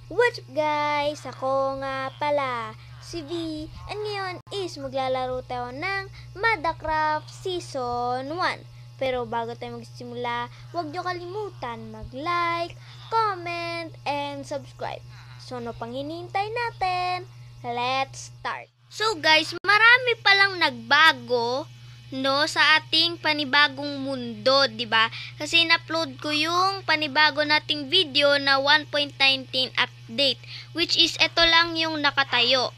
What's up guys? Ako nga pala, si V. And ngayon is maglalaro tayo ng Madacraft Season 1. Pero bago tayo magsimula, huwag nyo kalimutan mag-like, comment, and subscribe. So ano pang hinihintay natin? Let's start! So guys, marami palang nagbago sa ating panibagong mundo, 'di ba? Kasi in-upload ko yung panibago nating video na 1.19 update, which is ito lang yung nakatayo.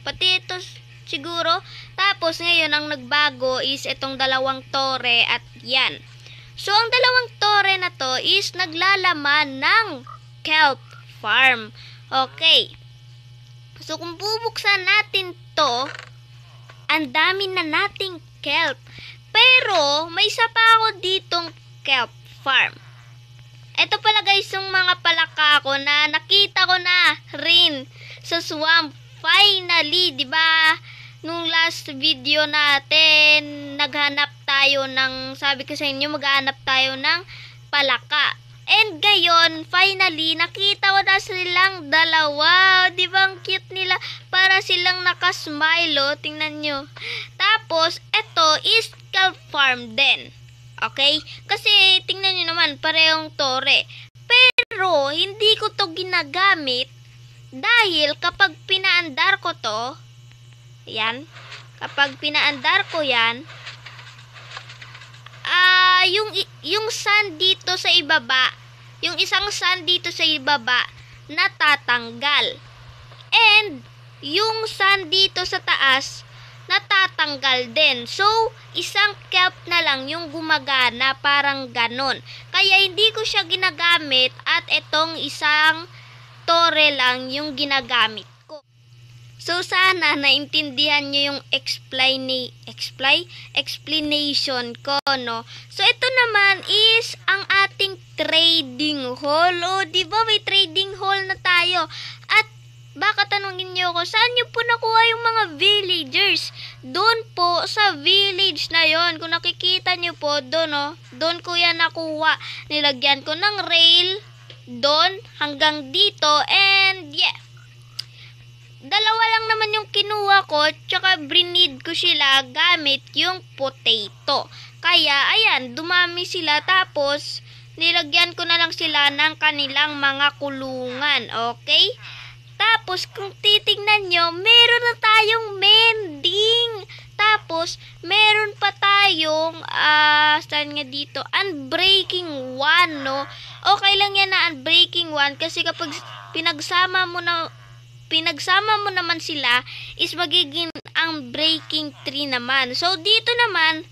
Pati ito siguro. Tapos ngayon ang nagbago is itong dalawang tore at yan. So ang dalawang tore na to is naglalaman ng kelp farm. Okay. So kung bubuksan natin to, ang dami na nating kelp. Pero, may isa pa ako ditong kelp farm. Ito pala guys, yung mga palaka ko na nakita ko na rin sa swamp. Finally, di ba? Nung last video natin, naghanap tayo ng, sabi ko sa inyo, maghanap tayo ng palaka. And ngayon, finally, nakita ko na silang dalawa. Di ba ang cute nila? Para silang nakasmile, oh. Tingnan nyo. Tapos, ito is kelp farm din. Okay? Kasi, tingnan nyo naman, parehong tore. Pero, hindi ko to ginagamit dahil kapag pinaandar ko to, yan, kapag pinaandar ko yan, yung sand dito sa ibaba, yung isang sand dito sa ibaba, natatanggal. And, yung sand dito sa taas, natatanggal din. So, isang kelp na lang yung gumagana, parang ganon. Kaya, hindi ko siya ginagamit at itong isang tore lang yung ginagamit ko. So, sana naintindihan nyo yung explanation ko, no? So, ito naman is ang ating trading hall. O, diba may trading hall na tayo? At, baka tanungin nyo ako, saan nyo po nakuha yung mga villagers? Doon po, sa village na yon. Kung nakikita nyo po, doon, no? Doon ko yan nakuha. Nilagyan ko ng rail, doon, hanggang dito, and, yeah. Dalawa lang naman yung kinuha ko, tsaka brinid ko sila gamit yung potato. Kaya, ayan, dumami sila. Tapos, nilagyan ko na lang sila ng kanilang mga kulungan. Okay? Tapos, kung titignan nyo, meron na tayong mending. Tapos, meron pa tayong, saan nga dito? Unbreaking 1, no? Okay lang yan na unbreaking 1 kasi kapag pinagsama mo naman sila is magiging ang breaking 3 naman. So, dito naman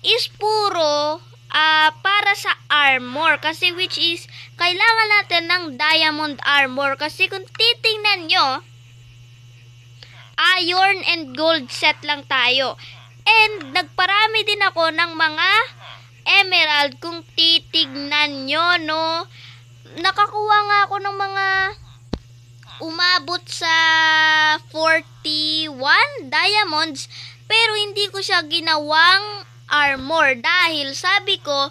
is puro para sa armor. Kasi which is, kailangan natin ng diamond armor. Kasi kung titingnan nyo, iron and gold set lang tayo. And, nagparami din ako ng mga emerald kung titignan nyo, no? Nakakuha nga ako ng mga umabot sa 41 diamonds, pero hindi ko siya ginawang armor dahil sabi ko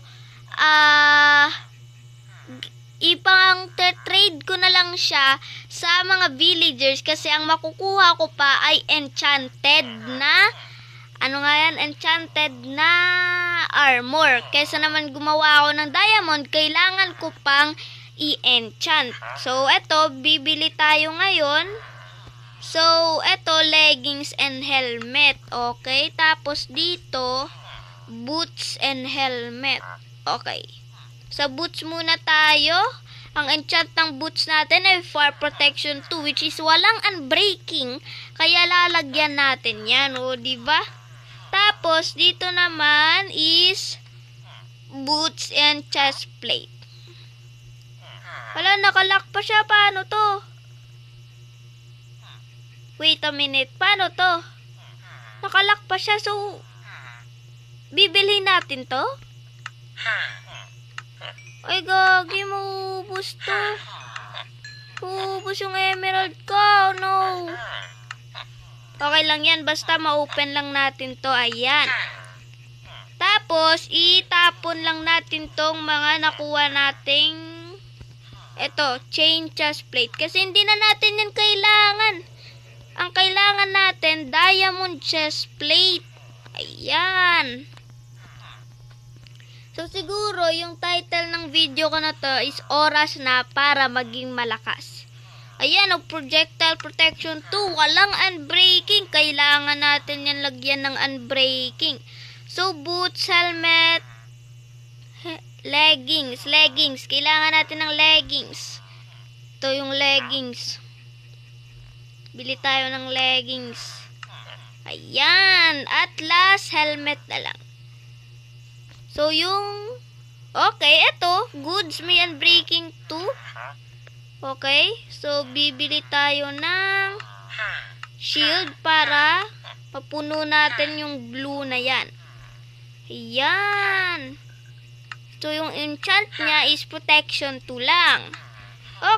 ipang trade ko na lang siya sa mga villagers kasi ang makukuha ko pa ay enchanted na enchanted na armor. Kaysa naman gumawa ako ng diamond, kailangan ko pang i-enchant. So, eto, bibili tayo ngayon. So, eto, leggings and helmet. Okay? Tapos, dito, boots and helmet. Okay. Sa boots muna tayo. Ang enchant ng boots natin ay fire protection 2, which is walang unbreaking. Kaya, lalagyan natin yan. O, diba? Tapos, dito naman is boots and chest plate. Wala, nakalock pa siya. Paano to? Wait a minute. Paano to? Nakalock pa siya. So, bibilhin natin to? Ay, gagi. Maubos to. Maubos yung emerald ko. Oh, no. Okay lang yan. Basta ma-open lang natin to. Ayan. Tapos, itapon lang natin tong mga nakuha nating Ito, chain chest plate. Kasi hindi na natin yan kailangan. Ang kailangan natin, diamond chest plate. Ayan. So, siguro, yung title ng video ko na to is Oras na para maging malakas. Ayan, projectile protection 2. Walang unbreaking. Kailangan natin yan lagyan ng unbreaking. So, boots, helmet, leggings. Kailangan natin ng leggings. Ito yung leggings. Bili tayo ng leggings. Ayan. At last, helmet na lang. So, okay, ito, goods, may unbreaking 2. Okay, so, bibili tayo ng shield para mapuno natin yung blue na yan. Ayan. So, yung enchant niya is protection 2 lang.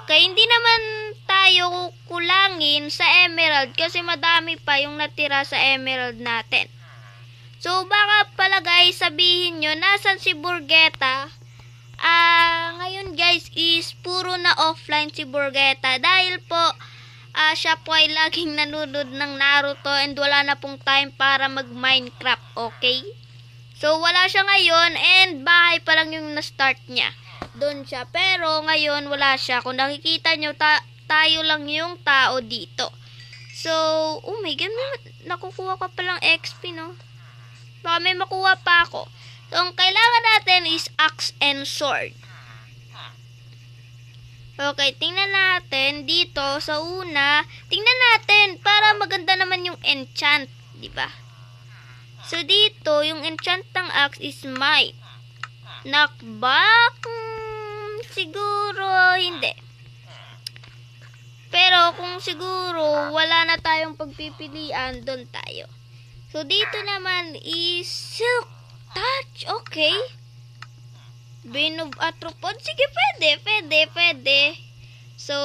Okay, hindi naman tayo kulangin sa emerald kasi madami pa yung natira sa emerald natin. So, baka pala guys, sabihin nyo, nasan si Burgeta? Ngayon guys, is puro na offline si Burgeta. Dahil po, siya po ay laging nanonood ng Naruto and wala na pong time para mag-Minecraft, okay? So, wala siya ngayon and bahay pa lang yung na-start niya. Doon siya. Pero, ngayon, wala siya. Kung nakikita nyo, tayo lang yung tao dito. So, oh my God, nakukuha ka palang XP, no? Baka may makuha pa ako. So, ang kailangan natin is axe and sword. Okay, tingnan natin dito sa una. Tingnan natin para maganda naman yung enchant, di ba? So, dito, yung enchant ng axe is might. Knockback? Siguro, hindi. Pero, kung siguro, wala na tayong pagpipilian, doon tayo. So, dito naman is silk touch. Okay. Bane of Arthropod. Sige, pwede. So,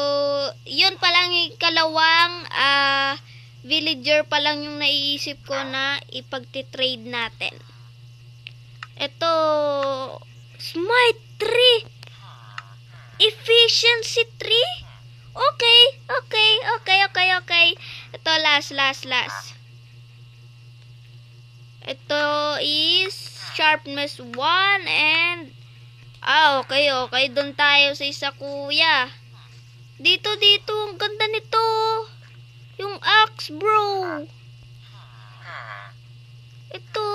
yun pa lang yung kalawang villager pa lang yung naiisip ko na ipagtitrade natin. Ito, Smite 3. Efficiency 3. Okay. Ito, last. Ito is sharpness 1 and okay. Doon tayo sa isa kuya. Dito. Ang ganda nito. Yung axe, bro. Ito.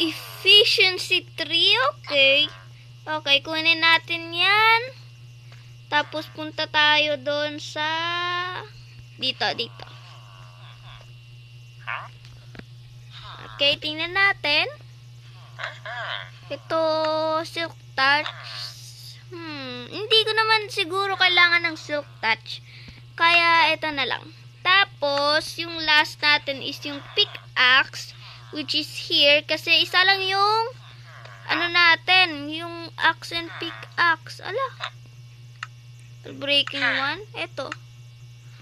Efficiency 3. Okay, kunin natin yan. Tapos punta tayo doon sa dito. Okay, tingnan natin. Ito, silk touch. Hindi ko naman siguro kailangan ng silk touch. Kaya, ito na lang. Tapos, yung last natin is yung pickaxe, which is here. Kasi, isa lang yung, natin, yung axe and pickaxe. Breaking 1. Ito.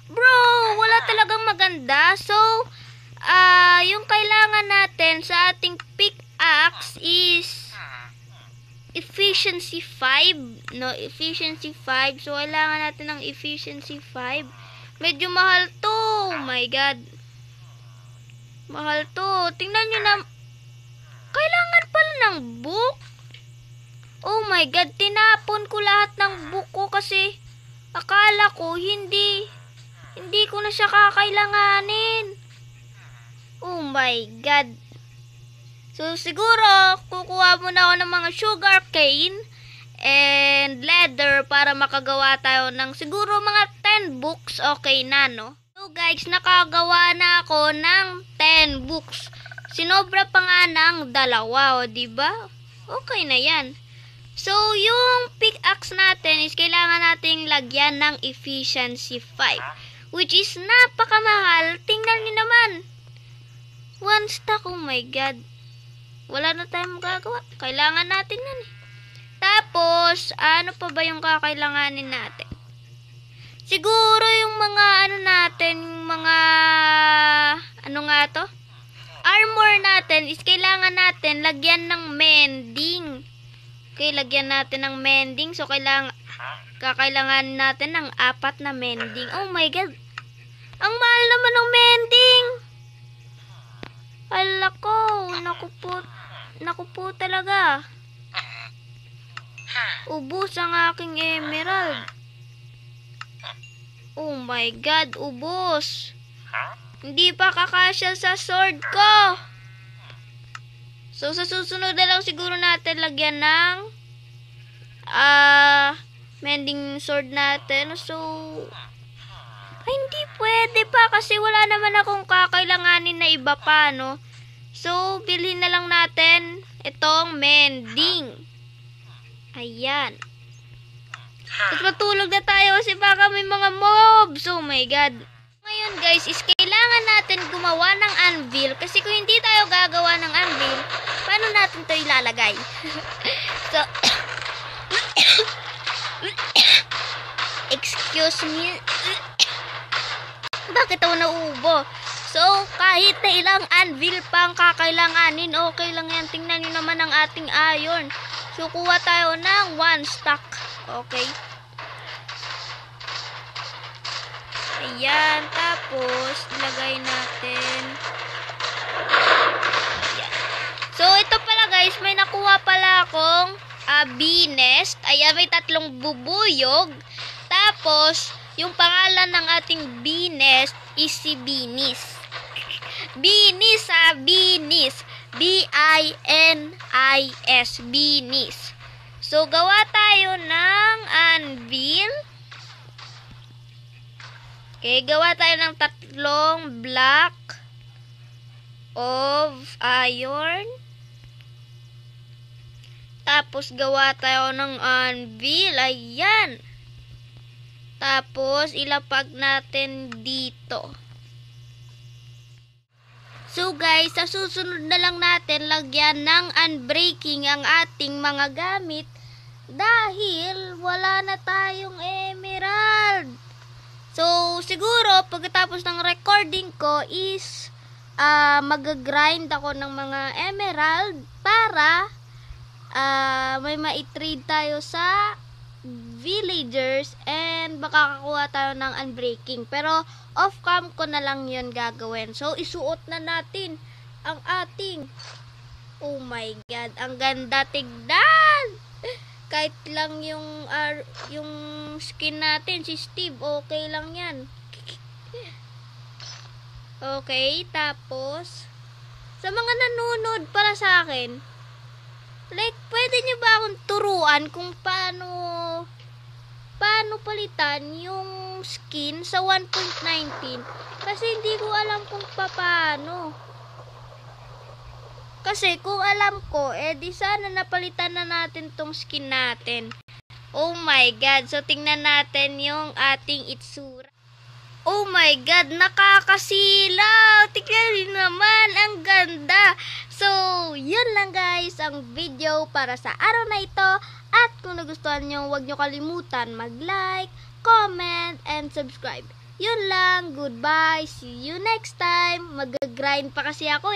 Bro, wala talagang maganda. So, yung kailangan natin sa ating pickaxe is efficiency 5. Efficiency 5. So, kailangan natin ng efficiency 5. Medyo mahal to. Oh my God. Mahal to. Tingnan nyo na. Kailangan pala ng book. Oh my God. Tinapon ko lahat ng book ko kasi akala ko hindi ko na siya kakailanganin. Oh my God. So, siguro, kukuha muna ako ng mga sugar cane and leather para makagawa tayo ng siguro mga 10 books. Okay na, no? So, guys, nakagawa na ako ng 10 books. Sinobra pa nga ng 2, diba? Okay na yan. So, yung pickaxe natin is kailangan nating lagyan ng efficiency 5. Which is napakamahal. Tingnan niyo naman. 1 stack, oh my God. Wala na tayong magagawa. Kailangan natin yan eh. Tapos, ano pa ba yung kakailanganin natin? Siguro yung mga natin, yung mga armor natin is kailangan natin lagyan ng mending. Okay, lagyan natin ng mending. So, kakailangan natin ng 4 na mending. Oh my God! Ang mahal naman ng mending! Hala ko! Naku po talaga. Ubus ang aking emerald. Oh my God! Ubus! Hindi pa kakasya sa sword ko! So, sa susunod na lang siguro natin lagyan ng mending sword natin. So, ay, hindi pwede pa kasi wala naman akong kakailanganin na iba pa, no? So, bilhin na lang natin itong mending. Ayan. Tapos matulog na tayo kasi baka may mga mobs. Oh my God. Ngayon guys, is kailangan natin gumawa ng anvil. Kasi kung hindi tayo gagawa ng anvil, paano natin ito ilalagay? So, excuse me. Bakit ako nauubo? So, kahit na ilang anvil pang kakailanganin, okay lang yan. Tingnan nyo naman ang ating iron. So, kuha tayo ng 1 stack. Okay. Ayan. Tapos, ilagay natin. Ayan. So, ito pala guys, may nakuha pala akong bee nest. Ayan, may 3 bubuyog. Tapos, yung pangalan ng ating bee nest is si Binis. Binis Binis. B-I-N-I-S. Binis. So, gawa tayo ng anvil. Okay, gawa tayo ng 3 block of iron. Tapos, gawa tayo ng anvil. Ayan. Tapos, ilapag natin dito. So, guys, sa susunod na lang natin lagyan ng unbreaking ang ating mga gamit dahil wala na tayong emerald. So, siguro, pagkatapos ng recording ko is mag-grind ako ng mga emerald para may ma-trade tayo sa villagers and baka kakuha tayo ng unbreaking. Pero off-cam ko na lang yun gagawin. So, isuot na natin ang ating, oh my God, ang ganda tignan! Kahit lang yung skin natin, si Steve, okay lang yan. Okay, tapos, sa mga nanonood para sa akin, like, pwede nyo ba akong turuan kung paano palitan yung skin sa 1.19? Kasi hindi ko alam kung paano. Kasi kung alam ko, di sana napalitan na natin tong skin natin. Oh my God. So, tingnan natin yung ating itsura. Oh my God, nakakasilaw. Tingnan niyo naman, ang ganda. So, yun lang guys ang video para sa araw na ito. At kung nagustuhan nyo, huwag nyo kalimutan mag-like, comment, and subscribe. Yun lang, goodbye, see you next time. Mag-grind pa kasi ako